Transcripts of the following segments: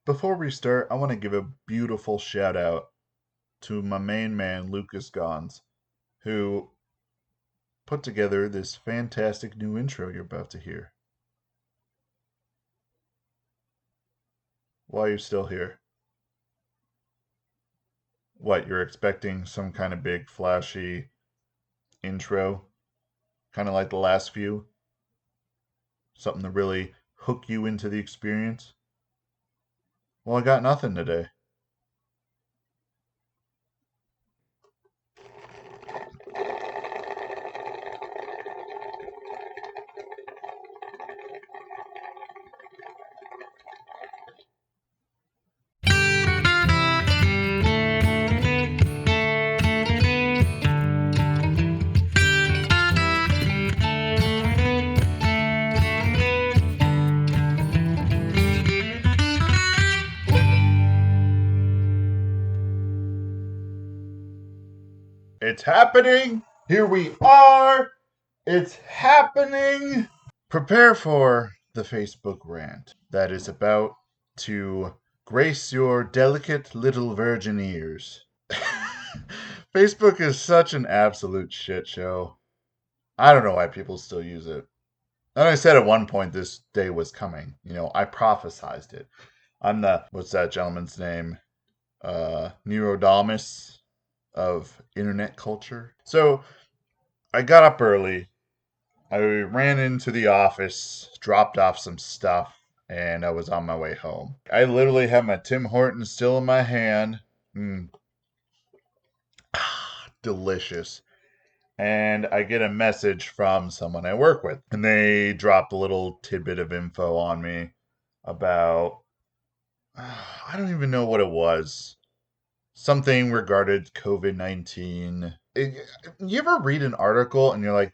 Before we start, I want to give a beautiful shout out to my main man, Lucas Gonze, who put together this fantastic new intro you're about to hear. While you're still here. What, you're expecting some kind of big, flashy intro? Kind of like the last few? Something to really hook you into the experience? Well, I got nothing today. It's happening! Here we are! It's happening! Prepare for the Facebook rant that is about to grace your delicate little virgin ears. Facebook is such an absolute shit show. I don't know why people still use it. And I said at one point this day was coming. I prophesized it. I'm the, what's that gentleman's name? Neurodamus of internet culture. So I got up early. I ran into the office, dropped off some stuff, and I was on my way home. I literally had my Tim Hortons still in my hand. Delicious. And I get a message from someone I work with, and they drop a little tidbit of info on me about, I don't even know what it was. Something regarding COVID-19. You ever read an article and you're like,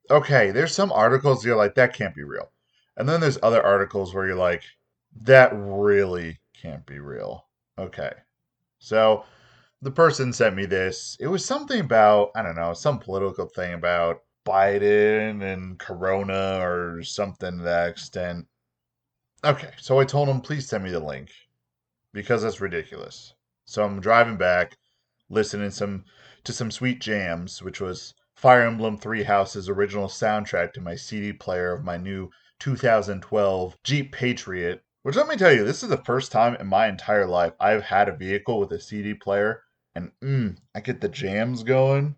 okay, there's some articles you're like, that can't be real. And then there's other articles where you're like, that really can't be real. Okay. So the person sent me this. It was something about, I don't know, some political thing about Biden and Corona or something to that extent. Okay. So I told him, please send me the link because that's ridiculous. So I'm driving back, listening to some sweet jams, which was Fire Emblem Three House's original soundtrack to my CD player of my new 2012 Jeep Patriot. Which, let me tell you, this is the first time in my entire life I've had a vehicle with a CD player, and I get the jams going.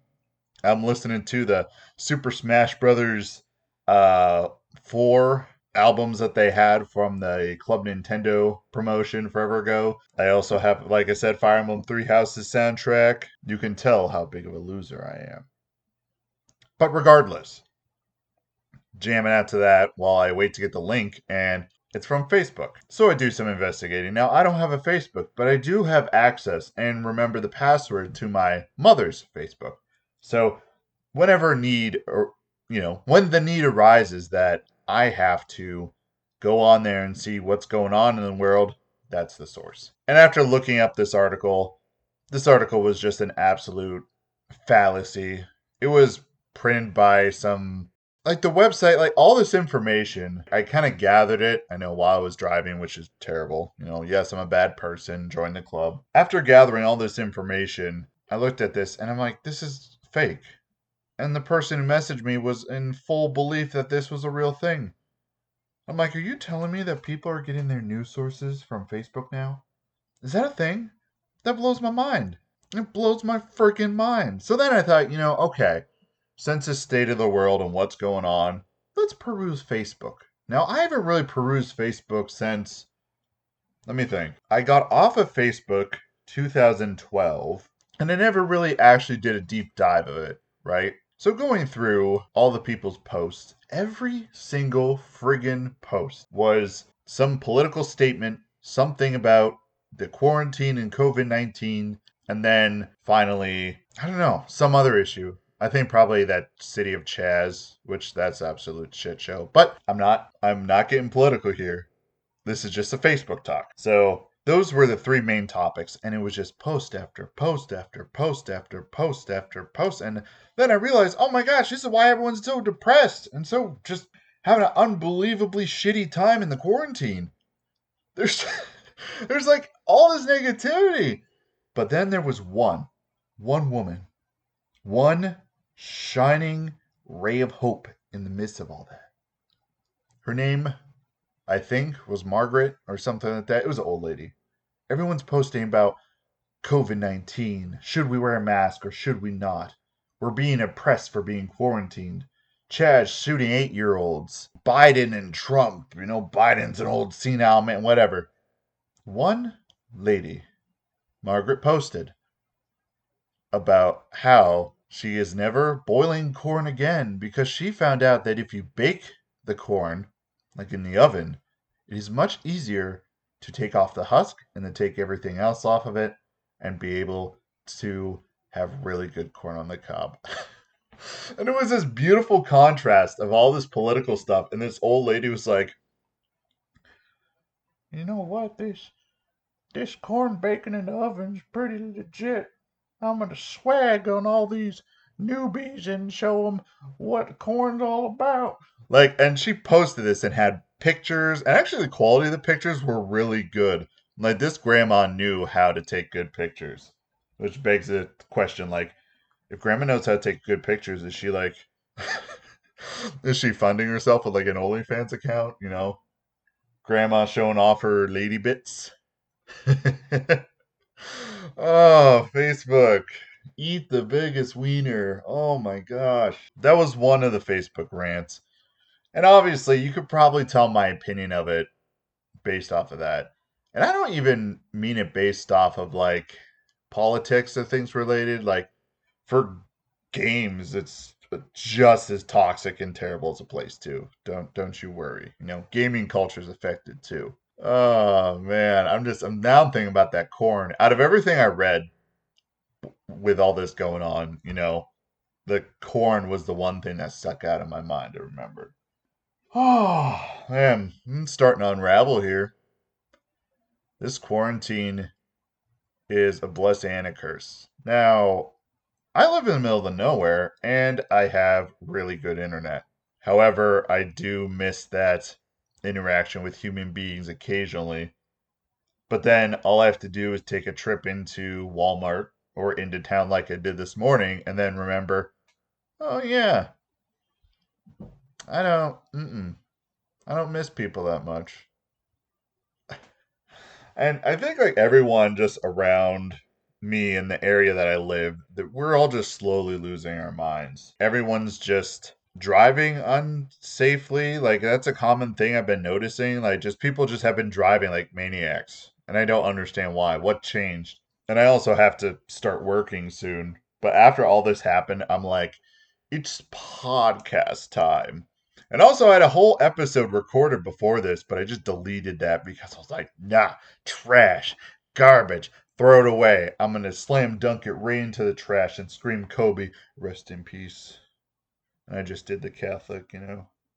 I'm listening to the Super Smash Brothers 4 albums that they had from the Club Nintendo promotion forever ago. I also have, like I said, Fire Emblem Three Houses soundtrack. You can tell how big of a loser I am. But regardless, jamming out to that while I wait to get the link, and it's from Facebook. So I do some investigating. Now, I don't have a Facebook, but I do have access and remember the password to my mother's Facebook. So whenever need, or when the need arises that I have to go on there and see what's going on in the world, that's the source. And after looking up this article was just an absolute fallacy. It was printed by some, like, the website, like all this information. I kind of gathered it, I know, while I was driving, which is terrible. Yes, I'm a bad person, join the club. After gathering all this information, I looked at this and I'm like, this is fake. And the person who messaged me was in full belief that this was a real thing. I'm like, are you telling me that people are getting their news sources from Facebook now? Is that a thing? That blows my mind. It blows my freaking mind. So then I thought, okay, since the state of the world and what's going on, let's peruse Facebook. Now, I haven't really perused Facebook since, let me think. I got off of Facebook 2012, and I never really actually did a deep dive of it, right? So going through all the people's posts, every single friggin' post was some political statement, something about the quarantine and COVID-19, and then finally, I don't know, some other issue. I think probably that city of Chaz, which that's absolute shit show. But I'm not getting political here. This is just a Facebook talk. So those were the three main topics, and it was just post after post after post after post after post. And then I realized, oh my gosh, this is why everyone's so depressed and so just having an unbelievably shitty time in the quarantine. There's There's like all this negativity. But then there was one woman, one shining ray of hope in the midst of all that. Her name, I think, was Margaret or something like that. It was an old lady. Everyone's posting about COVID 19. Should we wear a mask or should we not? We're being oppressed for being quarantined. Chad shooting 8-year-olds. Biden and Trump. Biden's an old senile man, whatever. One lady, Margaret, posted about how she is never boiling corn again because she found out that if you bake the corn, like in the oven, it is much easier to take off the husk and then take everything else off of it and be able to have really good corn on the cob. And it was this beautiful contrast of all this political stuff. And this old lady was like, you know what? This corn baking in the oven's pretty legit. I'm gonna swag on all these newbies and show them what corn's all about. Like, and she posted this and had pictures, and actually the quality of the pictures were really good. Like, this grandma knew how to take good pictures, which begs the question, like, if grandma knows how to take good pictures, is she like, is she funding herself with like an OnlyFans account? Grandma showing off her lady bits. Oh, Facebook. Eat the biggest wiener. Oh my gosh. That was one of the Facebook rants. And obviously, you could probably tell my opinion of it based off of that. And I don't even mean it based off of like politics or things related. Like for games, it's just as toxic and terrible as a place too. Don't you worry. Gaming culture is affected too. Oh man, I'm now thinking about that corn. Out of everything I read with all this going on, the corn was the one thing that stuck out in my mind to remember. Oh man, I'm starting to unravel here. This quarantine is a blessing and a curse. Now, I live in the middle of the nowhere and I have really good internet. However, I do miss that interaction with human beings occasionally. But then all I have to do is take a trip into Walmart or into town like I did this morning and then remember, oh yeah, I don't miss people that much. And I think like everyone just around me in the area that I live, that we're all just slowly losing our minds. Everyone's just driving unsafely. Like that's a common thing I've been noticing. Like just people just have been driving like maniacs. And I don't understand why. What changed? And I also have to start working soon. But after all this happened, I'm like, it's podcast time. And also, I had a whole episode recorded before this, but I just deleted that because I was like, nah, trash, garbage, throw it away. I'm going to slam dunk it right into the trash and scream, Kobe, rest in peace. And I just did the Catholic,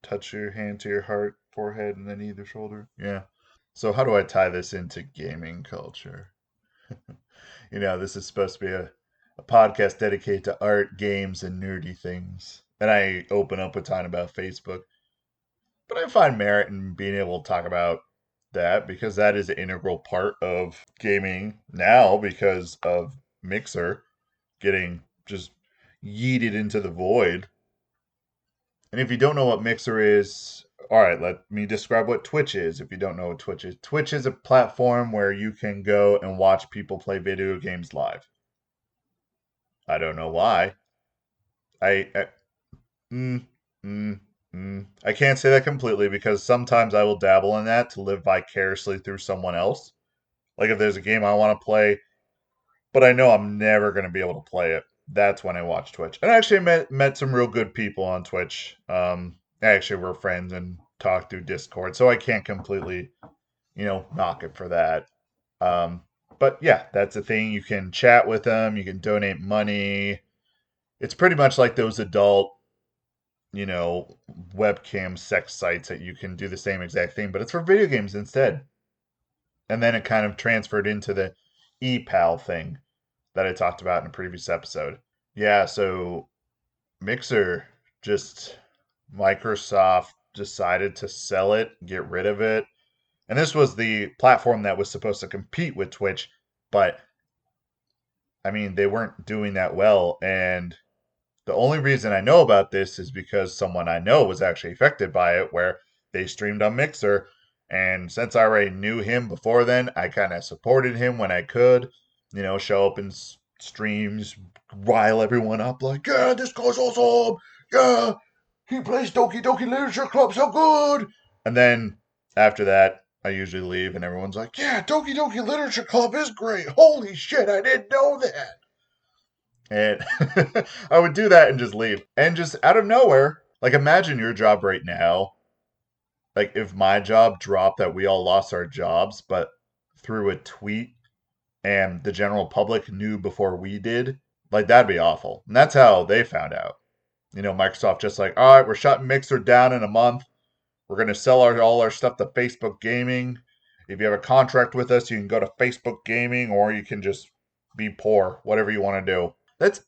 touch your hand to your heart, forehead, and then either shoulder. Yeah. So, how do I tie this into gaming culture? This is supposed to be a podcast dedicated to art, games, and nerdy things. And I open up with talking about Facebook. But I find merit in being able to talk about that because that is an integral part of gaming now because of Mixer getting just yeeted into the void. And if you don't know what Mixer is, all right, let me describe what Twitch is. If you don't know what Twitch is a platform where you can go and watch people play video games live. I don't know why. I mm, mm, I can't say that completely because sometimes I will dabble in that to live vicariously through someone else. Like if there's a game I want to play, but I know I'm never going to be able to play it. That's when I watch Twitch. And I actually met some real good people on Twitch. Actually, we're friends and talk through Discord, so I can't completely, knock it for that. Um, but yeah, that's the thing. You can chat with them. You can donate money. It's pretty much like those adult you know, webcam sex sites that you can do the same exact thing, but it's for video games instead. And then it kind of transferred into the ePal thing that I talked about in a previous episode. Yeah, so Mixer just Microsoft decided to sell it, get rid of it. And this was the platform that was supposed to compete with Twitch, but I mean, they weren't doing that well. And the only reason I know about this is because someone I know was actually affected by it, where they streamed on Mixer. And since I already knew him before then, I kind of supported him when I could, show up in streams, rile everyone up like, yeah, this guy's awesome. Yeah, he plays Doki Doki Literature Club so good. And then after that, I usually leave and everyone's like, yeah, Doki Doki Literature Club is great. Holy shit, I didn't know that. And I would do that and just leave. And just out of nowhere, like imagine your job right now. Like if my job dropped that we all lost our jobs, but through a tweet and the general public knew before we did, like that'd be awful. And that's how they found out. Microsoft just like, all right, we're shutting Mixer down in a month. We're going to sell all our stuff to Facebook Gaming. If you have a contract with us, you can go to Facebook Gaming or you can just be poor, whatever you want to do. That's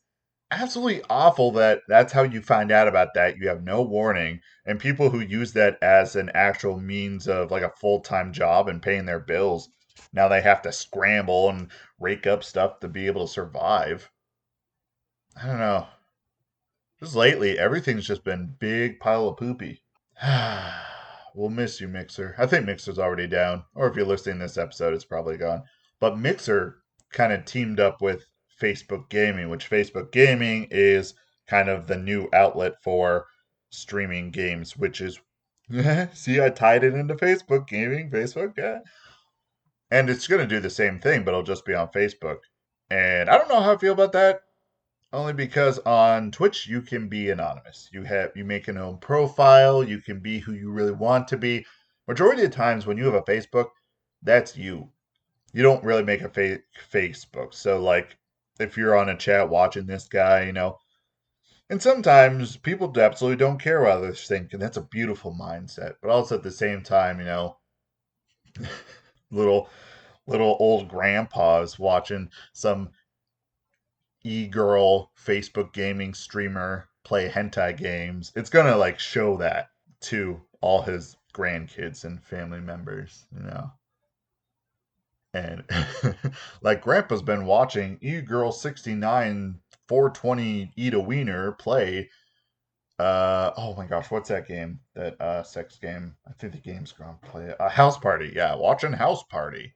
absolutely awful that that's how you find out about that. You have no warning. And people who use that as an actual means of like a full time job and paying their bills, now they have to scramble and rake up stuff to be able to survive. I don't know. Just lately, everything's just been big pile of poopy. We'll miss you, Mixer. I think Mixer's already down. Or if you're listening to this episode, it's probably gone. But Mixer kind of teamed up with Facebook Gaming, which Facebook Gaming is kind of the new outlet for streaming games, which is see, I tied it into Facebook Gaming, Facebook, yeah. And it's gonna do the same thing, but it'll just be on Facebook. And I don't know how I feel about that. Only because on Twitch you can be anonymous. You make an own profile, you can be who you really want to be. Majority of the times when you have a Facebook, that's you. You don't really make a fake Facebook. So like if you're on a chat watching this guy, and sometimes people absolutely don't care what others think, and that's a beautiful mindset. But also at the same time, little little old grandpas watching some e-girl Facebook gaming streamer play hentai games, it's gonna like show that to all his grandkids and family members. And like Grandpa's been watching e-girl 69 420 eat a wiener play. Oh my gosh, what's that game? That sex game? I think the game's gone play it. House Party. Yeah, watching House Party.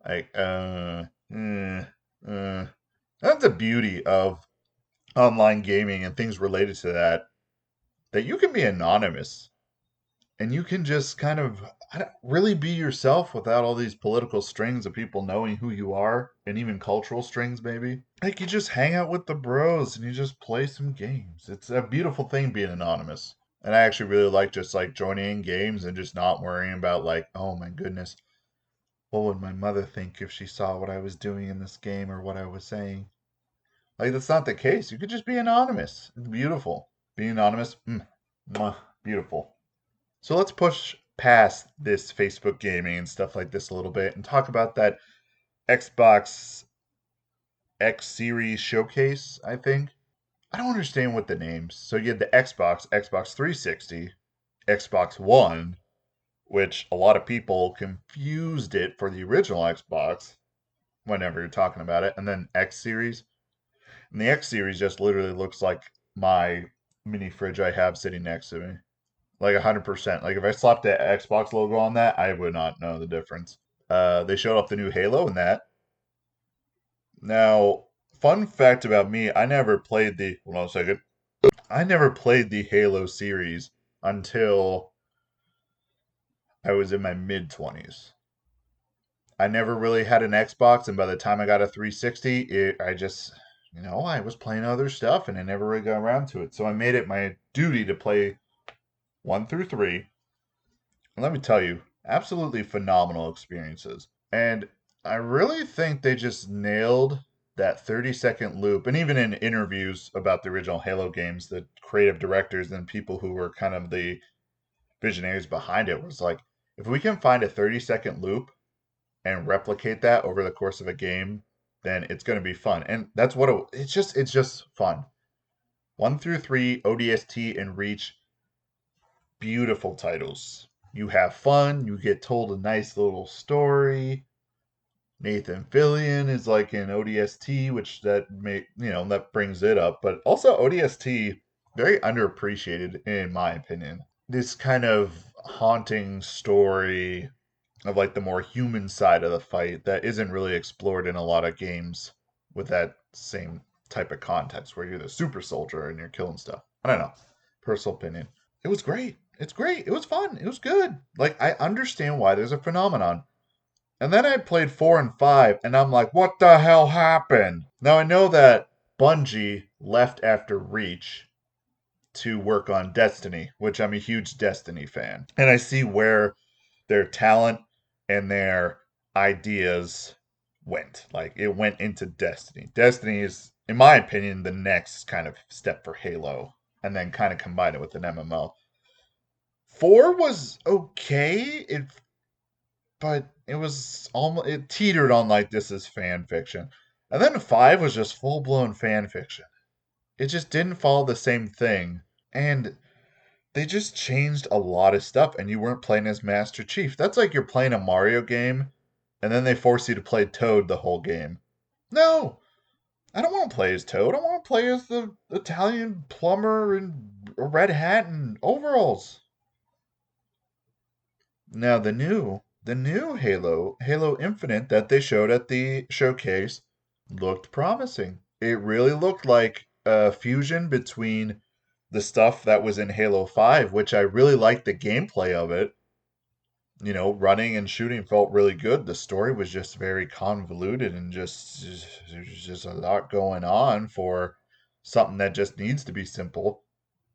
Like uh, that's the beauty of online gaming and things related to that you can be anonymous and you can just kind of really be yourself without all these political strings of people knowing who you are and even cultural strings maybe. Like you just hang out with the bros and you just play some games. It's a beautiful thing being anonymous. And I actually really like just like joining in games and just not worrying about like, oh my goodness, what would my mother think if she saw what I was doing in this game or what I was saying? Like that's not the case. You could just be anonymous. It's beautiful. Being anonymous, mwah, beautiful. So let's push past this Facebook gaming and stuff like this a little bit and talk about that Xbox X Series showcase, I think. I don't understand what the names. So you had the Xbox, Xbox 360, Xbox One, which a lot of people confused it for the original Xbox whenever you're talking about it, and then X Series. And the X Series just literally looks like my mini fridge I have sitting next to me. Like 100%. Like if I slapped the Xbox logo on that, I would not know the difference. They showed off the new Halo in that. Now, fun fact about me, I never played the. Hold on a second. I never played the Halo series until I was in my mid 20s. I never really had an Xbox, and by the time I got a 360, I just, I was playing other stuff and I never really got around to it. So I made it my duty to play 1 through 3. And let me tell you, absolutely phenomenal experiences. And I really think they just nailed that 30-second loop. And even in interviews about the original Halo games, the creative directors and people who were kind of the visionaries behind it was like, if we can find a 30-second loop and replicate that over the course of a game, then it's going to be fun. And that's what it's just fun. 1 through 3, ODST and Reach, beautiful titles. You have fun, you get told a nice little story. Nathan Fillion is like in ODST, which that brings it up, but also ODST very underappreciated in my opinion. This kind of haunting story of like the more human side of the fight that isn't really explored in a lot of games with that same type of context where you're the super soldier and you're killing stuff. I don't know. Personal opinion. It was great. It's great. It was fun. It was good. Like I understand why there's a phenomenon. And then I played 4 and 5 and I'm like, what the hell happened? Now I know that Bungie left after Reach to work on Destiny, which I'm a huge Destiny fan. And I see where their talent and their ideas went. Like it went into Destiny. Destiny is, in my opinion, the next kind of step for Halo, and then kind of combine it with an MMO. Four was okay, but it was almost it teetered on like this is fan fiction, and then five was just full blown fan fiction. It just didn't follow the same thing, and they just changed a lot of stuff and you weren't playing as Master Chief. That's like you're playing a Mario game and then they force you to play Toad the whole game. No, I don't want to play as Toad. I want to play as the Italian plumber in a red hat and overalls. Now the new Halo Infinite that they showed at the showcase looked promising. It really looked like a fusion between the stuff that was in Halo 5, which I really liked the gameplay of it. Running and shooting felt really good. The story was just very convoluted and there's just a lot going on for something that just needs to be simple.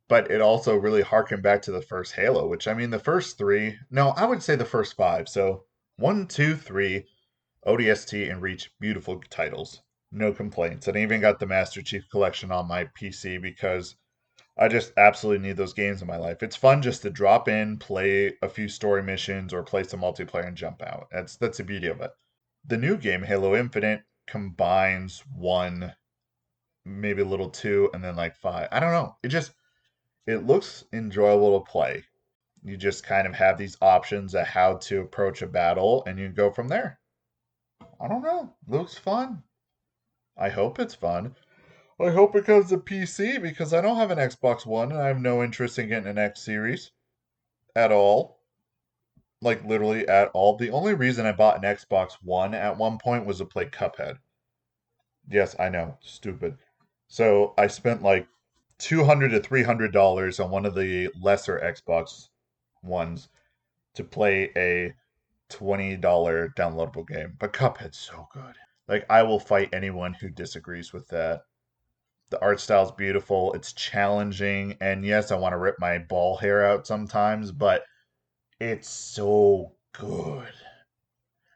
But it also really harkened back to the first Halo, which I mean, the first three, no, I would say the first five. So one, two, three, ODST, and Reach, beautiful titles. No complaints. And I even got the Master Chief Collection on my PC because I just absolutely need those games in my life. It's fun just to drop in, play a few story missions, or play some multiplayer and jump out. That's the beauty of it. The new game, Halo Infinite, combines one, maybe a little two, and then like five. I don't know. It looks enjoyable to play. You just kind of have these options of how to approach a battle, and you go from there. I don't know. Looks fun. I hope it's fun. I hope it comes to PC because I don't have an Xbox One and I have no interest in getting an X Series at all. Like, literally at all. The only reason I bought an Xbox One at one point was to play Cuphead. Yes, I know, stupid. So I spent like $200 to $300 on one of the lesser Xbox ones to play a $20 downloadable game. But Cuphead's so good. Like, I will fight anyone who disagrees with that. The art style's beautiful. It's challenging. And yes, I want to rip my ball hair out sometimes, but it's so good.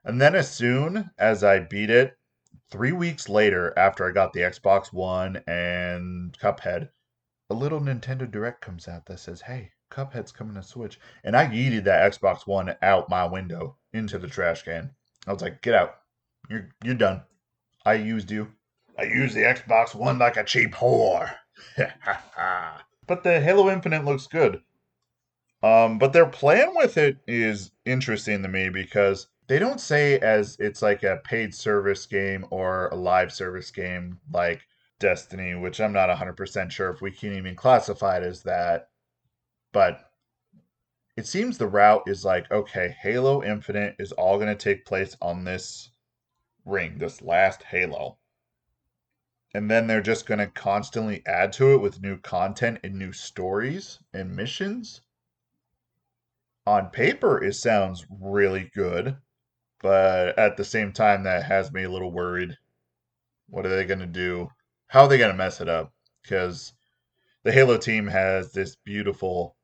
And then as soon as I beat it, 3 weeks later, after I got the Xbox One and Cuphead, a little Nintendo Direct comes out that says, hey, Cuphead's coming to Switch. And I yeeted that Xbox One out my window into the trash can. I was like, get out. You're done. I used you. I used the Xbox One like a cheap whore. But the Halo Infinite looks good. But their plan with it is interesting to me because they don't say as it's like a paid service game or a live service game like Destiny, which I'm not 100% sure if we can even classify it as that. But it seems the route is like, okay, Halo Infinite is all going to take place on this ring, this last Halo. And then they're just going to constantly add to it with new content and new stories and missions. On paper, it sounds really good, but at the same time, that has me a little worried. What are they going to do? How are they going to mess it up? Because the Halo team has this beautiful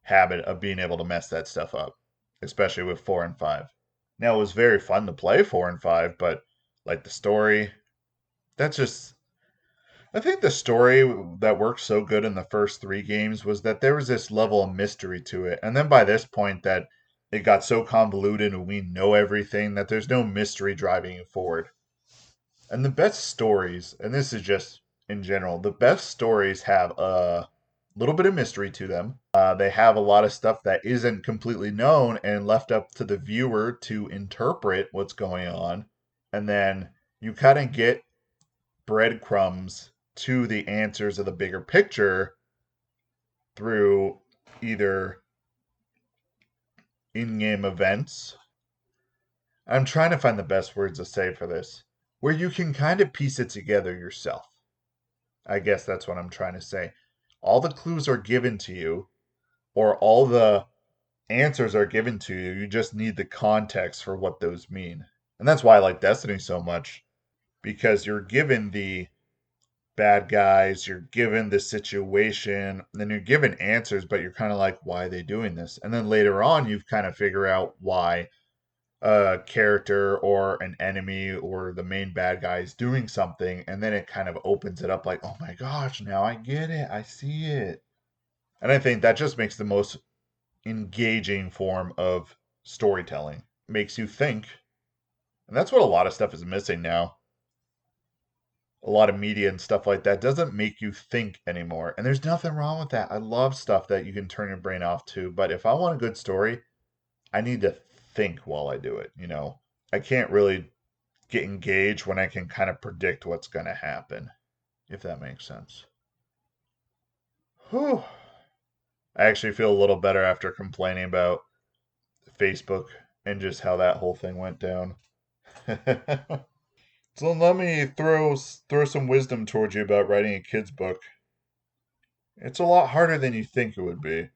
habit of being able to mess that stuff up, especially with 4 and 5. Now, it was very fun to play 4 and 5, but like the story, that's just I think the story that worked so good in the first three games was that there was this level of mystery to it. And then by this point that it got so convoluted and we know everything that there's no mystery driving you forward. And the best stories, and this is just in general, the best stories have a little bit of mystery to them. They have a lot of stuff that isn't completely known and left up to the viewer to interpret what's going on. And then you kind of get breadcrumbs to the answers of the bigger picture through either in game events. I'm trying to find the best words to say for this, where you can kind of piece it together yourself. I guess that's what I'm trying to say. All the clues are given to you, or all the answers are given to you. You just need the context for what those mean. And that's why I like Destiny so much, because you're given the bad guys, you're given the situation, and then you're given answers, but you're kind of like, why are they doing this? And then later on, you've kind of figure out why a character or an enemy or the main bad guy is doing something, and then it kind of opens it up like, oh my gosh, now I get it, I see it. And I think that just makes the most engaging form of storytelling. It makes you think. And that's what a lot of stuff is missing now. A lot of media and stuff like that doesn't make you think anymore. And there's nothing wrong with that. I love stuff that you can turn your brain off to. But if I want a good story, I need to think while I do it, you know? I can't really get engaged when I can kind of predict what's going to happen, if that makes sense. Whew. I actually feel a little better after complaining about Facebook and just how that whole thing went down. So let me throw some wisdom towards you about writing a kid's book. It's a lot harder than you think it would be.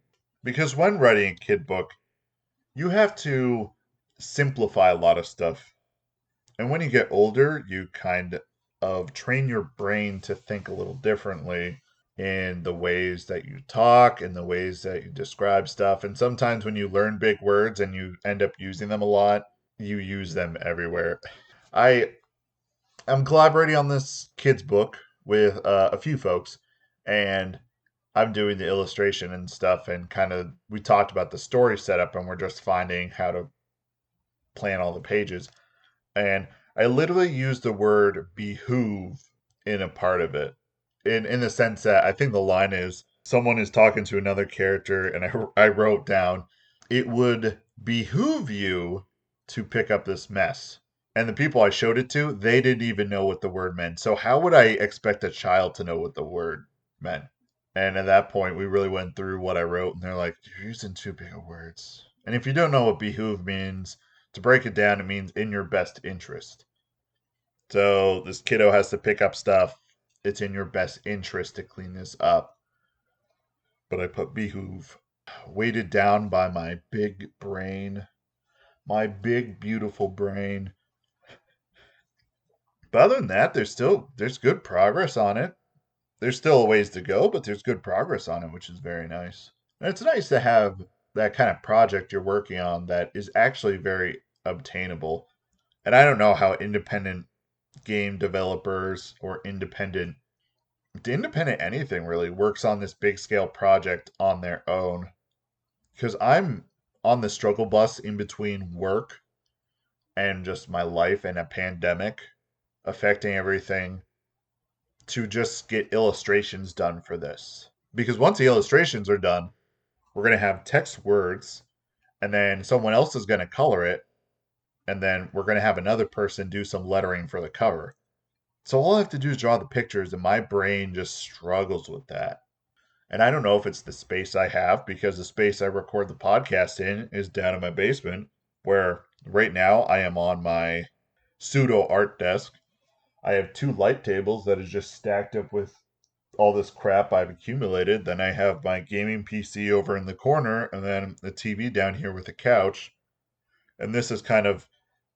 Because when writing a kid book, you have to simplify a lot of stuff. And when you get older, you kind of train your brain to think a little differently in the ways that you talk, in the ways that you describe stuff. And sometimes when you learn big words and you end up using them a lot, you use them everywhere. I am collaborating on this kid's book with a few folks, and I'm doing the illustration and stuff. And kind of, we talked about the story setup, and we're just finding how to plan all the pages. And I literally used the word behoove in a part of it. In the sense that I think the line is someone is talking to another character, and I wrote down, it would behoove you to pick up this mess. And the people I showed it to, they didn't even know what the word meant. So how would I expect a child to know what the word meant? And at that point, we really went through what I wrote, and they're like, you're using too big of words. And if you don't know what behoove means, to break it down, it means in your best interest. So this kiddo has to pick up stuff. It's in your best interest to clean this up. But I put behoove. Weighted down by my big brain. My big, beautiful brain. But other than that, there's good progress on it. There's still a ways to go, but there's good progress on it, which is very nice. And it's nice to have that kind of project you're working on that is actually very obtainable. And I don't know how independent game developers or independent anything really works on this big scale project on their own. Because I'm on the struggle bus in between work and just my life and a pandemic affecting everything to just get illustrations done for this. Because once the illustrations are done, we're going to have text words, and then someone else is going to color it, and then we're going to have another person do some lettering for the cover. So all I have to do is draw the pictures, and my brain just struggles with that. And I don't know if it's the space I have, because the space I record the podcast in is down in my basement, where right now I am on my pseudo art desk. I have two light tables that is just stacked up with all this crap I've accumulated. Then I have my gaming PC over in the corner, and then the TV down here with a couch. And this is kind of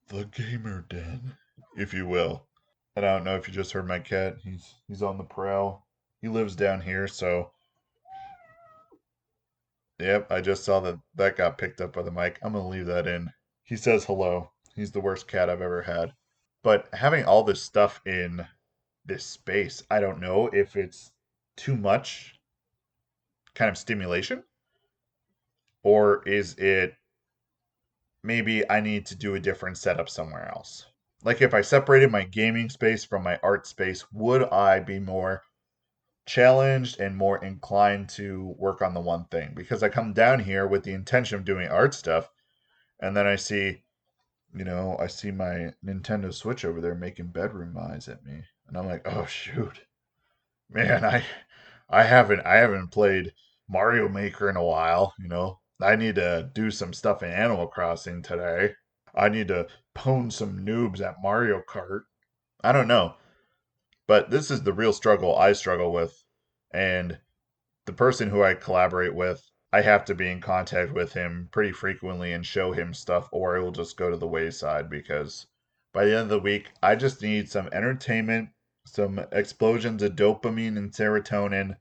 the gamer den, if you will. And I don't know if you just heard my cat. He's on the prowl. He lives down here, so yep, I just saw that got picked up by the mic. I'm gonna leave that in. He says hello. He's the worst cat I've ever had. But having all this stuff in this space, I don't know if it's too much kind of stimulation, or is it maybe I need to do a different setup somewhere else. Like if I separated my gaming space from my art space, would I be more challenged and more inclined to work on the one thing because I come down here with the intention of doing art stuff, and then I see my Nintendo Switch over there making bedroom eyes at me, and I'm like, oh shoot, man, I haven't played Mario Maker in a while. I need to do some stuff in Animal Crossing today. I need to pwn some noobs at Mario Kart. I don't know, but this is the real struggle I struggle with, and the person who I collaborate with, I have to be in contact with him pretty frequently and show him stuff, or it will just go to the wayside because by the end of the week, I just need some entertainment, some explosions of dopamine and serotonin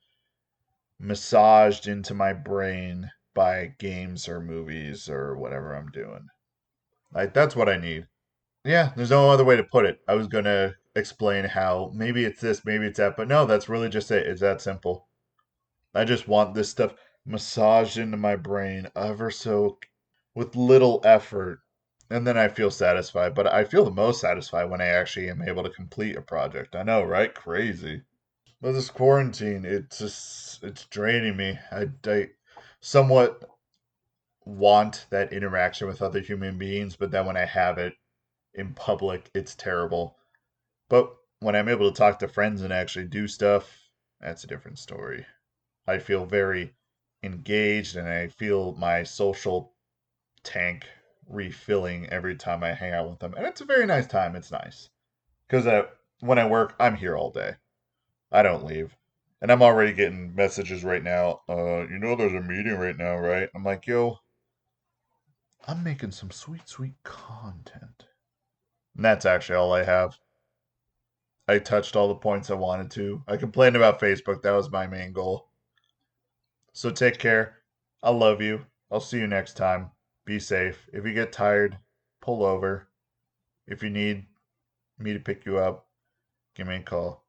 massaged into my brain by games or movies or whatever I'm doing. Like, that's what I need. Yeah, there's no other way to put it. I was going to explain how maybe it's this, maybe it's that, but no, that's really just it. It's that simple. I just want this stuff massaged into my brain ever so with little effort. And then I feel satisfied. But I feel the most satisfied when I actually am able to complete a project. I know, right? Crazy. But this quarantine, it's draining me. I somewhat want that interaction with other human beings, but then when I have it in public, it's terrible. But when I'm able to talk to friends and actually do stuff, that's a different story. I feel very engaged and I feel my social tank refilling every time I hang out with them. And it's a very nice time. It's nice. Because when I work, I'm here all day. I don't leave. And I'm already getting messages right now. There's a meeting right now, right? I'm like, yo, I'm making some sweet, sweet content. And that's actually all I have. I touched all the points I wanted to. I complained about Facebook. That was my main goal. So take care. I love you. I'll see you next time. Be safe. If you get tired, pull over. If you need me to pick you up, give me a call.